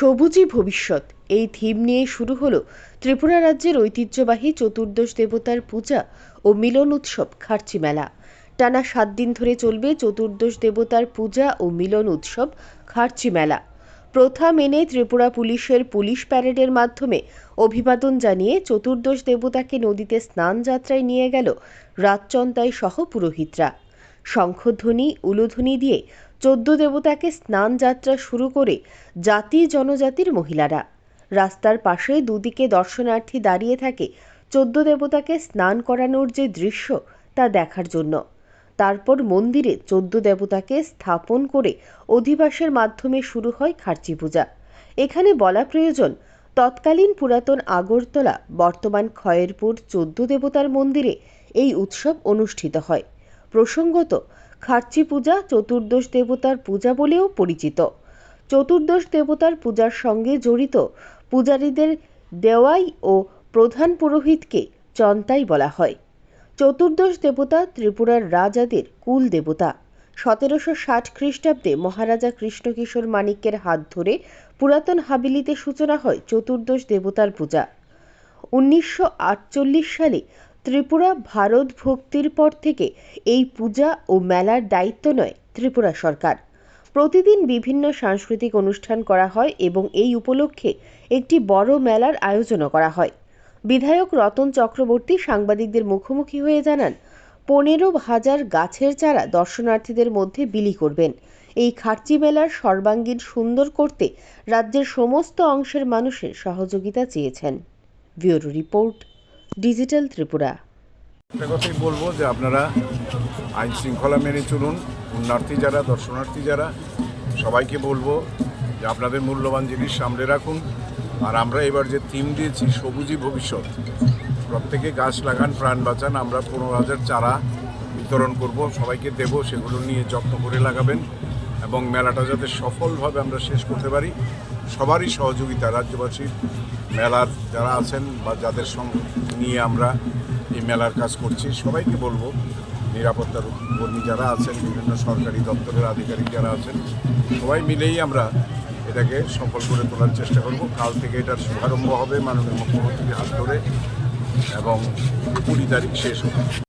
সবুজই ভবিষ্যৎ এই থিম নিয়ে শুরু হলো ত্রিপুরা রাজ্যের ঐতিহ্যবাহী চতুর্দশ দেবতার পূজা ও মিলন উৎসব খার্চি মেলা। টানা 7 দিন ধরে চলবে চতুর্দশ দেবতার পূজা ও মিলন উৎসব খার্চি মেলা। প্রথা মেনে ত্রিপুরা পুলিশের পুলিশ প্যারেডের মাধ্যমে অভিবাদন জানিয়ে চতুর্দশ দেবতাকে নদীতে স্নান যাত্রায় নিয়ে গেল রাজচন্তাই সহ পুরোহিতরা। শঙ্খধ্বনি উলুধ্বনি দিয়ে 14 দেবতাকে স্নান যাত্রা শুরু করে জাতি জনজাতির মহিলারা। রাস্তার পাশে দুদিকে দর্শনার্থী দাঁড়িয়ে থাকে 14 দেবতাকে স্নান করানোর যে দৃশ্য তা দেখার জন্য। তারপর মন্দিরে 14 দেবতাকে স্থাপন করে অধিবাসের মাধ্যমে শুরু হয় খার্চি পূজা। এখানে বলা প্রয়োজন, তৎকালীন পুরাতন আগরতলা বর্তমান খয়েরপুর 14 দেবতার মন্দিরে এই উৎসব অনুষ্ঠিত হয়। প্রসঙ্গত, খার্চি পূজা চতুর্দশ দেবতার পূজা বলেও পরিচিত। চতুর্দশ দেবতার পূজার সঙ্গে জড়িত পূজারীদের দেওয়াই ও প্রধান পুরোহিতকে চন্তাই বলা হয়। চতুর্দশ দেবতা ত্রিপুরার রাজাদের কুল দেবতা। 1760 খ্রিস্টাব্দে মহারাজা কৃষ্ণকিশোর মাণিক্যের হাত ধরে পুরাতন হাবিলিতে সূচনা হয় চতুর্দশ দেবতার পূজা। 1948 সালে ত্রিপুরা ভারত ভক্তির পর থেকে এই পূজা ও মেলার দায়িত্ব নেয় ত্রিপুরা সরকার। প্রতিদিন বিভিন্ন সাংস্কৃতিক অনুষ্ঠান করা হয় এবং এই উপলক্ষে একটি বড় মেলার আয়োজনও করা হয়। বিধায়ক রতন চক্রবর্তী সাংবাদিকদের মুখোমুখি হয়ে জানান, 15,000 গাছের চারা দর্শনার্থীদের মধ্যে বিলি করবেন। এই খার্চি মেলার সর্বাঙ্গীন সুন্দর করতে রাজ্যের সমস্ত অংশের মানুষের সহযোগিতা চেয়েছেন। Bureau report, digital Tripura. একটা কথাই বলবো যে আপনারা আইন শৃঙ্খলা মেনে চলুন। পুণ্যার্থী যারা, দর্শনার্থী যারা, সবাইকে বলবো যে আপনাদের মূল্যবান জিনিস সামনে রাখুন। আর আমরা এবার যে থিম দিয়েছি সবুজই ভবিষ্যৎ, প্রত্যেকে গাছ লাগান, প্রাণ বাঁচান। আমরা 15,000 চারা বিতরণ করব, সবাইকে দেব, সেগুলো নিয়ে যত্ন করে লাগাবেন এবং মেলাটা যাতে সফলভাবে আমরা শেষ করতে পারি। সবারই সহযোগিতা, রাজ্যবাসী, মেলার যারা আছেন বা যাদের সঙ্গে নিয়ে আমরা এই মেলার কাজ করছি, সবাইকে বলবো, নিরাপত্তার কর্মী যারা আছেন, বিভিন্ন সরকারি দপ্তরের আধিকারিক যারা আছেন, সবাই মিলেই আমরা এটাকে সফল করে তোলার চেষ্টা করব। কাল থেকে এটার শুভারম্ভ হবে মাননীয় মুখ্যমন্ত্রীর হাত ধরে এবং 20 তারিখ শেষ হবে।